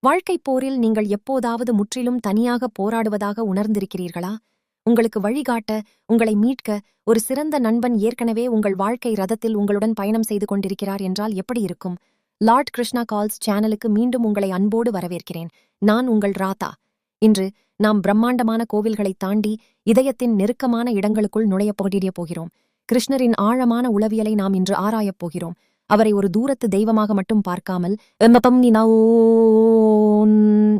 வாழ்க்கைப் போரில் நீங்கள் எப்போதாவது முற்றிலும் தனியாக போராடுவதாக உணர்ந்திருக்கிறீர்களா? உங்களுக்கு வழிகாட்ட, உங்களை மீட்க ஒரு சிறந்த நண்பன் ஏற்கனவே உங்கள் வாழ்க்கை ரதத்தில் உங்களுடன் பயணம் செய்து கொண்டிருக்கிறார் என்றால் எப்படி இருக்கும்? லார்ட் கிருஷ்ணா கால்ஸ் சேனலுக்கு மீண்டும் உங்களை அன்போடு வரவேற்கிறேன். நான் உங்கள் ராதா. இன்று நாம் பிரம்மாண்டமான கோவில்களைத் தாண்டி இதயத்தின் நெருக்கமான இடங்களுக்குள் நுழையப் போகிறோம். கிருஷ்ணரின் ஆழமான உளவியலை நாம் இன்று ஆராயப் போகிறோம். அவரை ஒரு தூரத்து தெய்வமாக மட்டும் பார்க்காமல்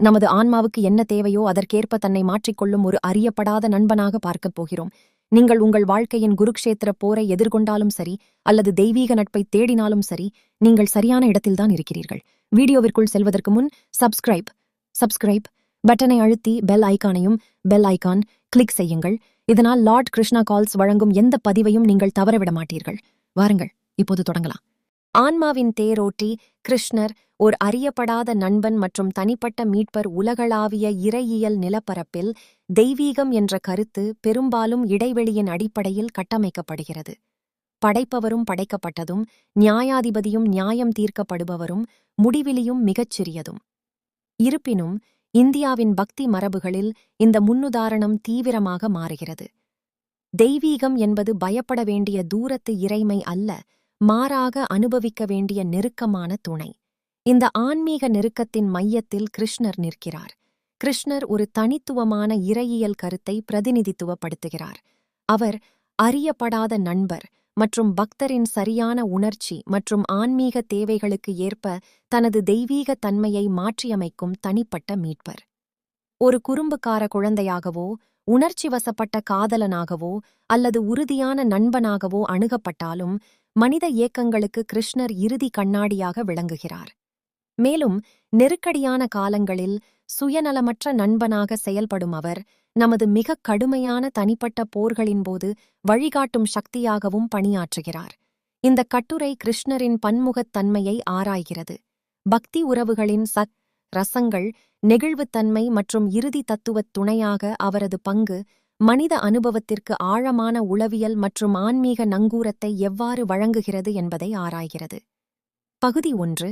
நமது ஆன்மாவுக்கு என்ன தேவையோ அதற்கேற்ப தன்னை மாற்றிக்கொள்ளும் ஒரு அறியப்படாத நண்பனாக பார்க்கப் போகிறோம். நீங்கள் உங்கள் வாழ்க்கையின் குருக்ஷேத்திர போரை எதிர்கொண்டாலும் சரி அல்லது தெய்வீக நட்பை தேடினாலும் சரி, நீங்கள் சரியான இடத்தில்தான் இருக்கிறீர்கள். வீடியோவிற்குள் செல்வதற்கு முன் சப்ஸ்கிரைப் பட்டனை அழுத்தி பெல் ஐகான் கிளிக் செய்யுங்கள். இதனால் லார்ட் கிருஷ்ணா கால்ஸ் வழங்கும் எந்த பதிவையும் நீங்கள் தவறவிட மாட்டீர்கள். வாருங்கள், இப்போது தொடங்கலாம். ஆன்மாவின் தேரோட்டி கிருஷ்ணர் ஓர் அறியப்படாத நண்பன் மற்றும் தனிப்பட்ட மீட்பர். உலகளாவிய இறையியல் நிலப்பரப்பில் தெய்வீகம் என்ற கருத்து பெரும்பாலும் இடைவெளியின் அடிப்படையில் கட்டமைக்கப்படுகிறது. படைப்பவரும் படைக்கப்பட்டதும், நியாயாதிபதியும் நியாயம் தீர்க்கப்படுபவரும், முடிவிலியும் மிகச்சிறியதும். இருப்பினும் இந்தியாவின் பக்தி மரபுகளில் இந்த முன்னுதாரணம் தீவிரமாக மாறுகிறது. தெய்வீகம் என்பது பயப்பட வேண்டிய தூரத்து இறைமை அல்ல, மாறாக அனுபவிக்க வேண்டிய நெருக்கமான துணை. இந்த ஆன்மீக நெருக்கத்தின் மையத்தில் கிருஷ்ணர் நிற்கிறார். கிருஷ்ணர் ஒரு தனித்துவமான இறையியல் கருத்தை பிரதிநிதித்துவப்படுத்துகிறார். அவர் அறியப்படாத நண்பர் மற்றும் பக்தரின் சரியான உணர்ச்சி மற்றும் ஆன்மீக தேவைகளுக்கு ஏற்ப தனது தெய்வீக தன்மையை மாற்றியமைக்கும் தனிப்பட்ட மீட்பர். ஒரு குறும்புக்கார குழந்தையாகவோ, உணர்ச்சி வசப்பட்ட காதலனாகவோ அல்லது உறுதியான நண்பனாகவோ அணுகப்பட்டாலும் மனித இயக்கங்களுக்கு கிருஷ்ணர் இறுதி கண்ணாடியாக விளங்குகிறார். மேலும் நெருக்கடியான காலங்களில் சுயநலமற்ற நண்பனாக செயல்படும் அவர் நமது மிக கடுமையான தனிப்பட்ட போர்களின்போது வழிகாட்டும் சக்தியாகவும் பணியாற்றுகிறார். இந்த கட்டுரை கிருஷ்ணரின் பன்முகத் தன்மையை ஆராய்கிறது. பக்தி உறவுகளின் ரசங்கள், நெகிழ்வுத்தன்மை மற்றும் இறுதி தத்துவத் துணையாக அவரது பங்கு மனித அனுபவத்திற்கு ஆழமான உளவியல் மற்றும் ஆன்மீக நங்கூரத்தை எவ்வாறு வழங்குகிறது என்பதை ஆராய்கிறது. பகுதி 1.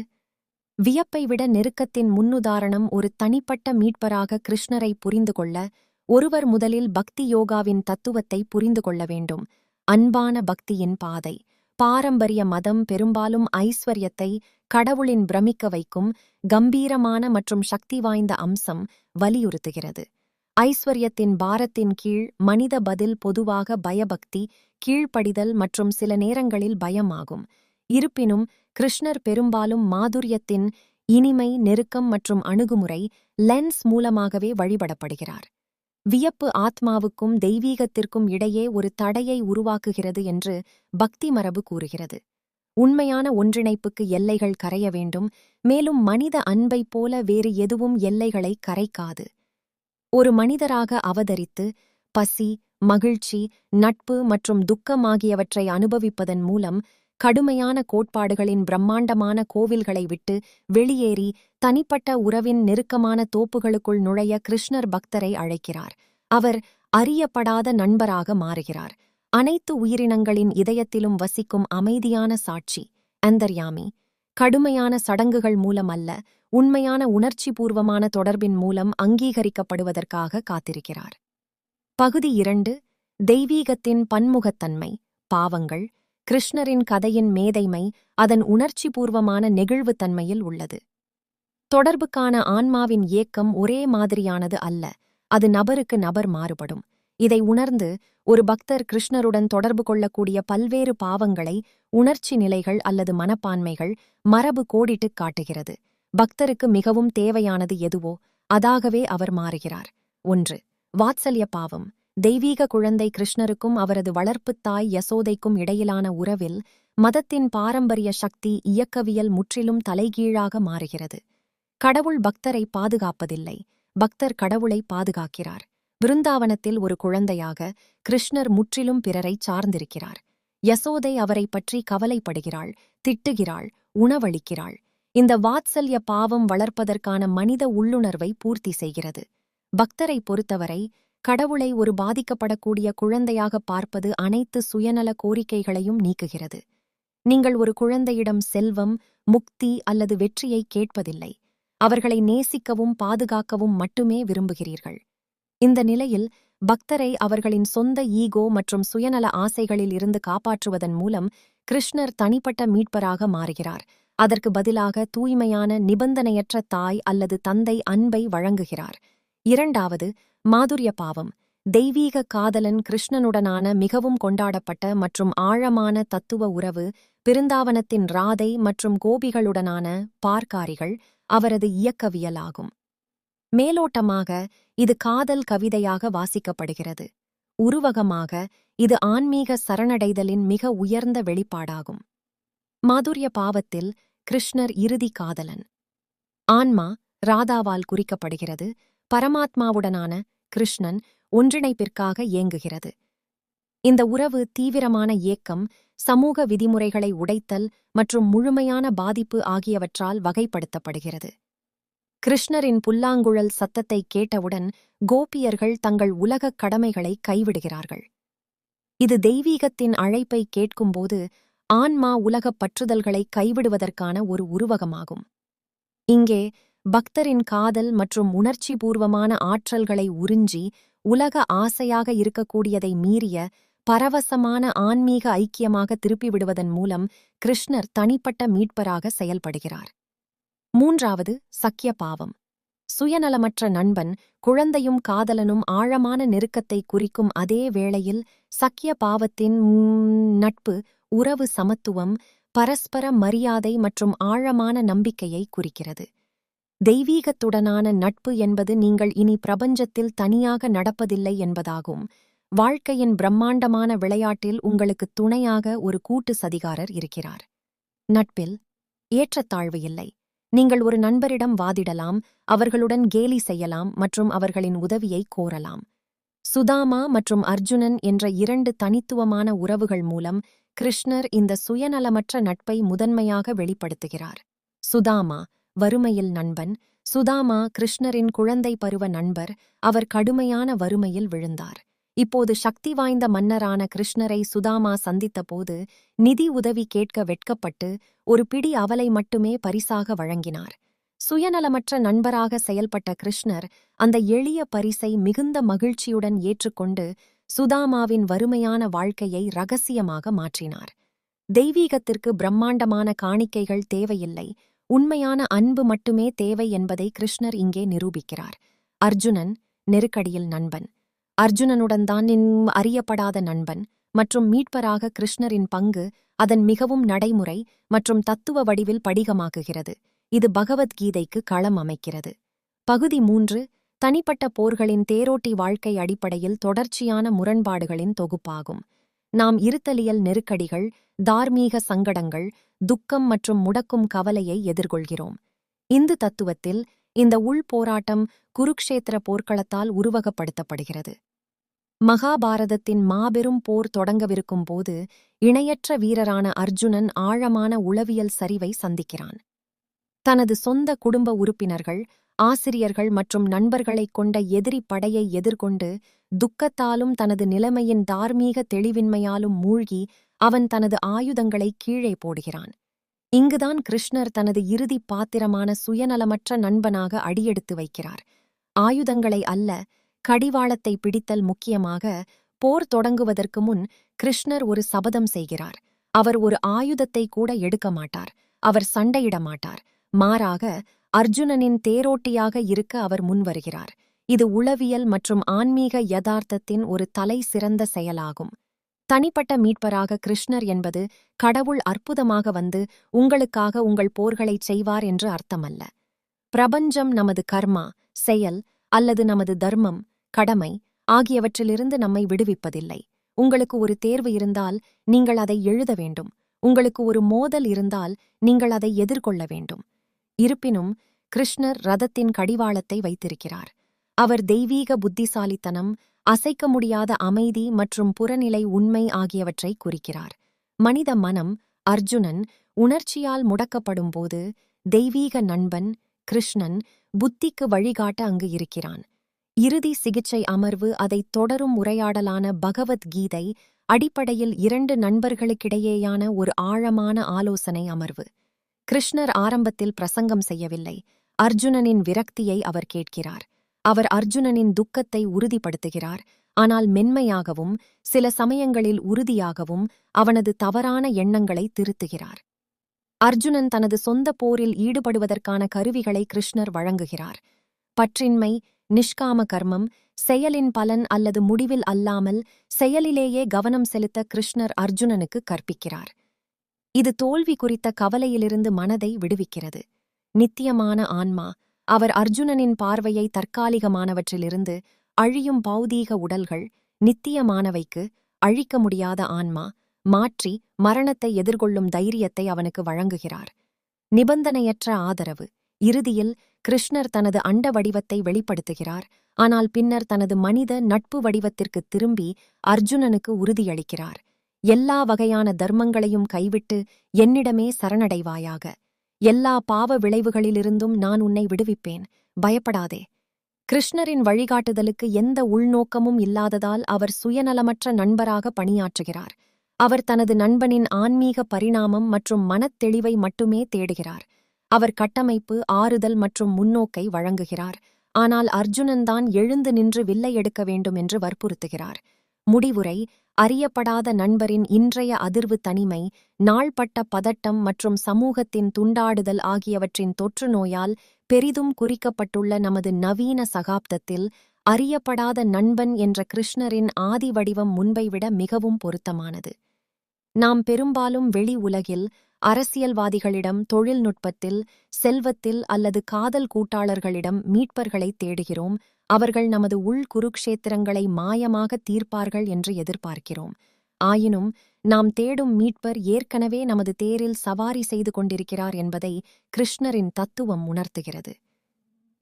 வியப்பை விட நெருக்கத்தின் முன்னுதாரணம். ஒரு தனிப்பட்ட மீட்பராக கிருஷ்ணரை புரிந்து கொள்ள ஒருவர் முதலில் பக்தி யோகாவின் தத்துவத்தை புரிந்து கொள்ள வேண்டும். அன்பான பக்தியின் பாதை. பாரம்பரிய மதம் பெரும்பாலும் ஐஸ்வர்யத்தை, கடவுளின் பிரமிக்க வைக்கும் கம்பீரமான மற்றும் சக்தி வாய்ந்த அம்சம் வலியுறுத்துகிறது. ஐஸ்வர்யத்தின் பாரத்தின் கீழ் மனித பதில் பொதுவாக பயபக்தி, கீழ்ப்படிதல் மற்றும் சில நேரங்களில் பயமாகும். இருப்பினும் கிருஷ்ணர் பெரும்பாலும் மாதுரியத்தின் இனிமை, நெருக்கம் மற்றும் அணுகுமுறை லென்ஸ் மூலமாகவே வழிபடப்படுகிறார். வியப்பு ஆத்மாவுக்கும் தெய்வீகத்திற்கும் இடையே ஒரு தடையை உருவாக்குகிறது என்று பக்தி மரபு கூறுகிறது. உண்மையான ஒன்றிணைப்புக்கு எல்லைகள் கரைய வேண்டும், மேலும் மனித அன்பைப் போல வேறு எதுவும் எல்லைகளை கரைக்காது. ஒரு மனிதராக அவதரித்து பசி, மகிழ்ச்சி, நட்பு மற்றும் துக்கம் ஆகியவற்றை அனுபவிப்பதன் மூலம் கடுமையான கோட்பாடுகளின் பிரம்மாண்டமான கோவில்களை விட்டு வெளியேறி தனிப்பட்ட உறவின் நெருக்கமான தோப்புகளுக்குள் நுழைய கிருஷ்ணர் பக்தரை அழைக்கிறார். அவர் அறியப்படாத நண்பராக மாறுகிறார். அனைத்து உயிரினங்களின் இதயத்திலும் வசிக்கும் அமைதியான சாட்சி, அந்தர்யாமி. கடுமையான சடங்குகள் மூலம் அல்ல, உண்மையான உணர்ச்சிபூர்வமான தொடர்பின் மூலம் அங்கீகரிக்கப்படுவதற்காக காத்திருக்கிறார். பகுதி 2. தெய்வீகத்தின் பன்முகத்தன்மை. பாவங்கள். கிருஷ்ணரின் கதையின் மேதைமை அதன் உணர்ச்சிபூர்வமான நெகிழ்வுத்தன்மையில் உள்ளது. தொடர்புக்கான ஆன்மாவின் ஏக்கம் ஒரே மாதிரியானது அல்ல, அது நபருக்கு நபர் மாறுபடும். இதை உணர்ந்து ஒரு பக்தர் கிருஷ்ணருடன் தொடர்பு கொள்ளக்கூடிய பல்வேறு பாவங்களை, உணர்ச்சி நிலைகள் அல்லது மனப்பான்மைகள் மரபு கோடிட்டுக் காட்டுகிறது. பக்தருக்கு மிகவும் தேவையானது எதுவோ அதாகவே அவர் மாறுகிறார். 1. வாத்சல்ய பாவம். தெய்வீக குழந்தை கிருஷ்ணருக்கும் அவரது வளர்ப்புத் தாய் யசோதைக்கும் இடையிலான உறவில் மதத்தின் பாரம்பரிய சக்தி, இயக்கவியல் முற்றிலும் தலைகீழாக மாறுகிறது. கடவுள் பக்தரை பாதுகாப்பதில்லை, பக்தர் கடவுளை பாதுகாக்கிறார். விருந்தாவனத்தில் ஒரு குழந்தையாக கிருஷ்ணர் முற்றிலும் பிறரை சார்ந்திருக்கிறார். யசோதை அவரை பற்றி கவலைப்படுகிறாள், திட்டுகிறாள், உணவளிக்கிறாள். இந்த வாத்சல்ய பாவம் வளர்ப்பதற்கான மனித உள்ளுணர்வை பூர்த்தி செய்கிறது. பக்தரை பொறுத்தவரை கடவுளை ஒரு பாதிக்கப்படக்கூடிய குழந்தையாக பார்ப்பது அனைத்து சுயநல கோரிக்கைகளையும் நீக்குகிறது. நீங்கள் ஒரு குழந்தையிடம் செல்வம், முக்தி அல்லது வெற்றியை கேட்பதில்லை. அவர்களை நேசிக்கவும் பாதுகாக்கவும் மட்டுமே விரும்புகிறீர்கள். இந்த நிலையில் பக்தரை அவர்களின் சொந்த ஈகோ மற்றும் சுயநல ஆசைகளில் இருந்து காப்பாற்றுவதன் மூலம் கிருஷ்ணர் தனிப்பட்ட மீட்பராக மாறுகிறார். அதற்கு பதிலாக தூய்மையான நிபந்தனையற்ற தாய் அல்லது தந்தை அன்பை வழங்குகிறார். இரண்டாவது, மாதுரிய பாவம். தெய்வீக காதலன் கிருஷ்ணனுடனான மிகவும் கொண்டாடப்பட்ட மற்றும் ஆழமான தத்துவ உறவு பிருந்தாவனத்தின் ராதை மற்றும் கோபிகளுடனான பார்க்காரிகள் அவரது இயக்கவியலாகும். மேலோட்டமாக இது காதல் கவிதையாக வாசிக்கப்படுகிறது. உருவகமாக இது ஆன்மீக சரணடைதலின் மிக உயர்ந்த வெளிப்பாடாகும். மாதுரிய பாவத்தில் கிருஷ்ணர் இறுதி காதலன். ஆன்மா ராதாவால் குறிக்கப்படுகிறது. பரமாத்மாவுடனான கிருஷ்ணன் ஒன்றிணைப்பிற்காக ஏங்குகிறது. இந்த உறவு தீவிரமான ஏக்கம், சமூக விதிமுறைகளை உடைத்தல் மற்றும் முழுமையான பாதிப்பு ஆகியவற்றால் வகைப்படுத்தப்படுகிறது. கிருஷ்ணரின் புல்லாங்குழல் சத்தத்தை கேட்டவுடன் கோபியர்கள் தங்கள் உலகக் கடமைகளை கைவிடுகிறார்கள். இது தெய்வீகத்தின் அழைப்பை கேட்கும்போது ஆன்மா உலகப் பற்றுதல்களை கைவிடுவதற்கான ஒரு உருவகமாகும். இங்கே பக்தரின் காதல் மற்றும் உணர்ச்சிபூர்வமான ஆற்றல்களை உறிஞ்சி உலக ஆசையாக இருக்கக்கூடியதை மீறிய பரவசமான ஆன்மீக ஐக்கியமாக திருப்பிவிடுவதன் மூலம் கிருஷ்ணர் தனிப்பட்ட மீட்பராக செயல்படுகிறார். மூன்றாவது, சக்கிய பாவம். சுயநலமற்ற நண்பன், குழந்தையும் காதலனும் ஆழமான நெருக்கத்தை குறிக்கும் அதே வேளையில் சக்கிய பாவத்தின் நட்பு, உறவு, சமத்துவம், பரஸ்பர மரியாதை மற்றும் ஆழமான நம்பிக்கையை குறிக்கிறது. தெய்வீகத்துடனான நட்பு என்பது நீங்கள் இனி பிரபஞ்சத்தில் தனியாக நடப்பதில்லை என்பதாகும். வாழ்க்கையின் பிரம்மாண்டமான விளையாட்டில் உங்களுக்கு துணையாக ஒரு கூட்டு சதிகாரர் இருக்கிறார். நட்பில் ஏற்றத்தாழ்வு இல்லை. நீங்கள் ஒரு நண்பரிடம் வாதிடலாம், அவர்களுடன் கேலி செய்யலாம் மற்றும் அவர்களின் உதவியை கோரலாம். சுதாமா மற்றும் அர்ஜுனன் என்ற இரண்டு தனித்துவமான உறவுகள் மூலம் கிருஷ்ணர் இந்த சுயநலமற்ற நட்பை முதன்மையாக வெளிப்படுத்துகிறார். சுதாமா வறுமையில் நண்பன். சுதாமா கிருஷ்ணரின் குழந்தை பருவ நண்பர். அவர் கடுமையான வறுமையில் விழுந்தார். இப்போது சக்தி வாய்ந்த மன்னரான கிருஷ்ணரை சுதாமா சந்தித்தபோது நிதி உதவி கேட்க வெட்கப்பட்டு ஒரு பிடி அவலை மட்டுமே பரிசாக வழங்கினார். சுயநலமற்ற நண்பராக செயல்பட்ட கிருஷ்ணர் அந்த எளிய பரிசை மிகுந்த மகிழ்ச்சியுடன் ஏற்றுக்கொண்டு சுதாமாவின் வறுமையான வாழ்க்கையை இரகசியமாக மாற்றினார். தெய்வீகத்திற்கு பிரம்மாண்டமான காணிக்கைகள் தேவையில்லை, உண்மையான அன்பு மட்டுமே தேவை என்பதை கிருஷ்ணர் இங்கே நிரூபிக்கிறார். அர்ஜுனன் நெருக்கடியில் நண்பன். அர்ஜுனனுடன் தான் அறியப்படாத நண்பன் மற்றும் மீட்பராக கிருஷ்ணரின் பங்கு அதன் மிகவும் நடைமுறை மற்றும் தத்துவ வடிவில் படிகமாக்குகிறது. இது பகவத்கீதைக்கு களம் அமைக்கிறது. பகுதி 3 தனிப்பட்ட போர்களின் தேரோட்டி வாழ்க்கை அடிப்படையில் தொடர்ச்சியான முரண்பாடுகளின் தொகுப்பாகும். நாம் இருத்தலியல் நெருக்கடிகள், தார்மீக சங்கடங்கள், துக்கம் மற்றும் முடக்கும் கவலையை எதிர்கொள்கிறோம். இந்து தத்துவத்தில் இந்த உள்போராட்டம் குருக்ஷேத்திர போர்க்களத்தால் உருவகப்படுத்தப்படுகிறது. மகாபாரதத்தின் மாபெரும் போர் தொடங்கவிருக்கும் போது இணையற்ற வீரரான அர்ஜுனன் ஆழமான உளவியல் சரிவை சந்திக்கிறான். தனது சொந்த குடும்ப உறுப்பினர்கள், ஆசிரியர்கள் மற்றும் நண்பர்களைக் கொண்ட எதிரி படையை எதிர்கொண்டு துக்கத்தாலும் தனது நிலைமையின் தார்மீக தெளிவின்மையாலும் மூழ்கி அவன் தனது ஆயுதங்களை கீழே போடுகிறான். இங்குதான் கிருஷ்ணர் தனது இறுதி பாத்திரமான சுயநலமற்ற நண்பனாக அடியெடுத்து வைக்கிறார். ஆயுதங்களை அல்ல, கடிவாளத்தை பிடித்தல். முக்கியமாக போர் தொடங்குவதற்கு முன் கிருஷ்ணர் ஒரு சபதம் செய்கிறார். அவர் ஒரு ஆயுதத்தை கூட எடுக்க மாட்டார். அவர் சண்டையிட மாட்டார். மாறாக அர்ஜுனனின் தேரோட்டியாக இருக்க அவர் முன்வருகிறார். இது உளவியல் மற்றும் ஆன்மீக யதார்த்தத்தின் ஒரு தலை சிறந்த செயலாகும். தனிப்பட்ட மீட்பராக கிருஷ்ணர் என்பது கடவுள் அற்புதமாக வந்து உங்களுக்காக உங்கள் போர்களைச் செய்வார் என்று அர்த்தமல்ல. பிரபஞ்சம் நமது கர்மா, செயல் அல்லது நமது தர்மம், கடமை ஆகியவற்றிலிருந்து நம்மை விடுவிப்பதில்லை. உங்களுக்கு ஒரு தேர்வு இருந்தால் நீங்கள் அதை எழுத வேண்டும். உங்களுக்கு ஒரு மோதல் இருந்தால் நீங்கள் அதை எதிர்கொள்ள வேண்டும். இருப்பினும் கிருஷ்ணர் ரதத்தின் கடிவாளத்தை வைத்திருக்கிறார். அவர் தெய்வீக புத்திசாலித்தனம், அசைக்க முடியாத அமைதி மற்றும் புறநிலை உண்மை ஆகியவற்றை குறிக்கிறார். மனித மனம், அர்ஜுனன், உணர்ச்சியால் முடக்கப்படும்போது தெய்வீக நண்பன் கிருஷ்ணன் புத்திக்கு வழிகாட்ட அங்கு இருக்கிறான். இறுதி சிகிச்சை அமர்வு அதை தொடரும் உரையாடலான பகவத்கீதை அடிப்படையில் 2 நண்பர்களுக்கிடையேயான ஒரு ஆழமான ஆலோசனை அமர்வு. கிருஷ்ணர் ஆரம்பத்தில் பிரசங்கம் செய்யவில்லை. அர்ஜுனனின் விரக்தியை அவர் கேட்கிறார். அவர் அர்ஜுனனின் துக்கத்தை உறுதிப்படுத்துகிறார், ஆனால் மென்மையாகவும் சில சமயங்களில் உறுதியாகவும் அவனது தவறான எண்ணங்களை திருத்துகிறார். அர்ஜுனன் தனது சொந்த போரில் ஈடுபடுவதற்கான கருவிகளை கிருஷ்ணர் வழங்குகிறார். பற்றின்மை, நிஷ்காம கர்மம், செயலின் பலன் அல்லது முடிவில் அல்லாமல் செயலிலேயே கவனம் செலுத்த கிருஷ்ணர் அர்ஜுனனுக்கு கற்பிக்கிறார். இது தோல்வி குறித்த கவலையிலிருந்து மனதை விடுவிக்கிறது. நித்தியமான ஆன்மா. அவர் அர்ஜுனனின் பார்வையை தற்காலிகமானவற்றிலிருந்து அழியும் பௌதீக உடல்கள் நித்தியமானவைக்கு அழிக்க முடியாத ஆன்மா மாற்றி மரணத்தை எதிர்கொள்ளும் தைரியத்தை அவனுக்கு வழங்குகிறார். நிபந்தனையற்ற ஆதரவு. இறுதியில் கிருஷ்ணர் தனது அண்ட வடிவத்தை வெளிப்படுத்துகிறார், ஆனால் பின்னர் தனது மனித நட்பு வடிவத்திற்கு திரும்பி அர்ஜுனனுக்கு உறுதியளிக்கிறார். எல்லா வகையான தர்மங்களையும் கைவிட்டு என்னிடமே சரணடைவாயாக. எல்லா பாவ விளைவுகளிலிருந்தும் நான் உன்னை விடுவிப்பேன், பயப்படாதே. கிருஷ்ணரின் வழிகாட்டுதலுக்கு எந்த உள்நோக்கமும் இல்லாததால் அவர் சுயநலமற்ற நண்பராக பணியாற்றுகிறார். அவர் தனது நண்பனின் ஆன்மீக பரிணாமம் மற்றும் மனத்தெளிவை மட்டுமே தேடுகிறார். அவர் கட்டமைப்பு, ஆறுதல் மற்றும் முன்னோக்கை வழங்குகிறார், ஆனால் அர்ஜுனன்தான் எழுந்து நின்று வில்லை எடுக்க வேண்டும் என்று வற்புறுத்துகிறார். முடிவுரை: அறியப்படாத நண்பரின் இன்றைய அதிர்வு தனிமை, நாள்பட்ட பதட்டம் மற்றும் சமூகத்தின் துண்டாடுதல் ஆகியவற்றின் தொற்று நோயால் பெரிதும் குறிக்கப்பட்டுள்ள நமது நவீன சகாப்தத்தில் அறியப்படாத நண்பன் என்ற கிருஷ்ணரின் ஆதி வடிவம் முன்பைவிட மிகவும் பொருத்தமானது. நாம் பெரும்பாலும் வெளி உலகில் அரசியல்வாதிகளிடம், தொழில்நுட்பத்தில், செல்வத்தில் அல்லது காதல் கூட்டாளர்களிடம் மீட்பர்களை தேடுகிறோம். அவர்கள் நமது உள் குருக்ஷேத்திரங்களை மாயமாக தீர்ப்பார்கள் என்று எதிர்பார்க்கிறோம். ஆயினும் நாம் தேடும் மீட்பர் ஏற்கனவே நமது தேரில் சவாரி செய்து கொண்டிருக்கிறார் என்பதை கிருஷ்ணரின் தத்துவம் உணர்த்துகிறது.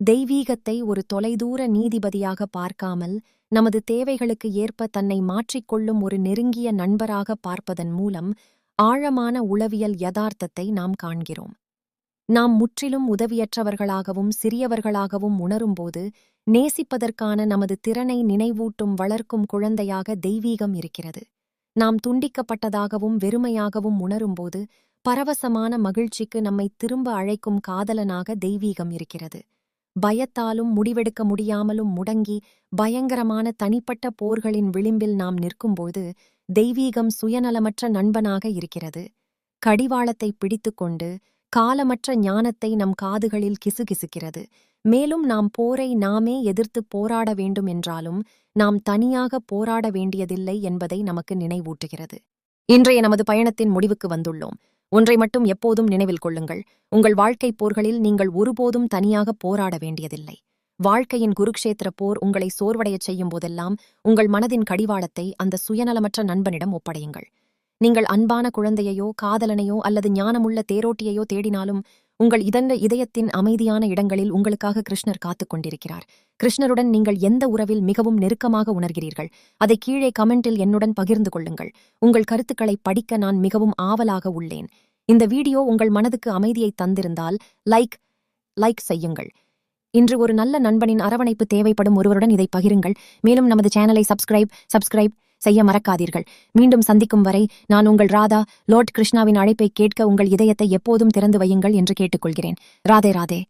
தெய்வீகத்தை ஒரு தொலைதூர நீதிபதியாக பார்க்காமல், நமது தேவைகளுக்கு ஏற்ப தன்னை மாற்றிக்கொள்ளும் ஒரு நெருங்கிய நண்பராக பார்ப்பதன் மூலம் ஆழமான உளவியல் யதார்த்தத்தை நாம் காண்கிறோம். நாம் முற்றிலும் உதவியற்றவர்களாகவும் சிறியவர்களாகவும் உணரும்போது, நேசிப்பதற்கான நமது திறனை நினைவூட்டும் வளர்க்கும் குழந்தையாக தெய்வீகம் இருக்கிறது. நாம் துண்டிக்கப்பட்டதாகவும் வெறுமையாகவும் உணரும்போது, பரவசமான மகிழ்ச்சிக்கு நம்மை திரும்ப அழைக்கும் காதலனாக தெய்வீகம் இருக்கிறது. பயத்தாலும் முடிவெடுக்க முடியாமலும் முடங்கி பயங்கரமான தனிப்பட்ட போர்களின் விளிம்பில் நாம் நிற்கும்போது, தெய்வீகம் சுயநலமற்ற நண்பனாக இருக்கிறது. கடிவாளத்தை பிடித்துக்கொண்டு காலமற்ற ஞானத்தை நம் காதுகளில் கிசுகிசுக்கிறது. மேலும் நாம் போரை நாமே எதிர்த்து போராட வேண்டும் என்றாலும் நாம் தனியாக போராட வேண்டியதில்லை என்பதை நமக்கு நினைவூட்டுகிறது. இன்றைய நமது பயணத்தின் முடிவுக்கு வந்துள்ளோம். ஒன்றை மட்டும் எப்போதும் நினைவில் கொள்ளுங்கள்: உங்கள் வாழ்க்கை போர்களில் நீங்கள் ஒருபோதும் தனியாக போராட வேண்டியதில்லை. வாழ்க்கையின் குருக்ஷேத்திர போர் உங்களை சோர்வடையச் செய்யும் போதெல்லாம் உங்கள் மனதின் கடிவாளத்தை அந்த சுயநலமற்ற நண்பனிடம் ஒப்படையுங்கள். நீங்கள் அன்பான குழந்தையையோ, காதலனையோ அல்லது ஞானமுள்ள தேரோட்டியையோ தேடினாலும், உங்கள் இதயத்தின் அமைதியான இடங்களில் உங்களுக்காக கிருஷ்ணர் காத்துக் கொண்டிருக்கிறார். கிருஷ்ணருடன் நீங்கள் எந்த உறவில் மிகவும் நெருக்கமாக உணர்கிறீர்கள், அதை கீழே கமெண்டில் என்னுடன் பகிர்ந்து கொள்ளுங்கள். உங்கள் கருத்துக்களை படிக்க நான் மிகவும் ஆவலாக உள்ளேன். இந்த வீடியோ உங்கள் மனதுக்கு அமைதியை தந்திருந்தால் லைக் செய்யுங்கள். இன்று ஒரு நல்ல நண்பனின் அரவணைப்பு தேவைப்படும் ஒருவருடன் இதை பகிருங்கள். மேலும் நமது சேனலை சப்ஸ்கிரைப் செய்ய மறக்காதீர்கள். மீண்டும் சந்திக்கும் வரை நான் உங்கள் ராதா. லார்ட் கிருஷ்ணாவின் அழைப்பை கேட்க உங்கள் இதயத்தை எப்போதும் திறந்து வையுங்கள் என்று கேட்டுக்கொள்கிறேன். ராதே ராதே.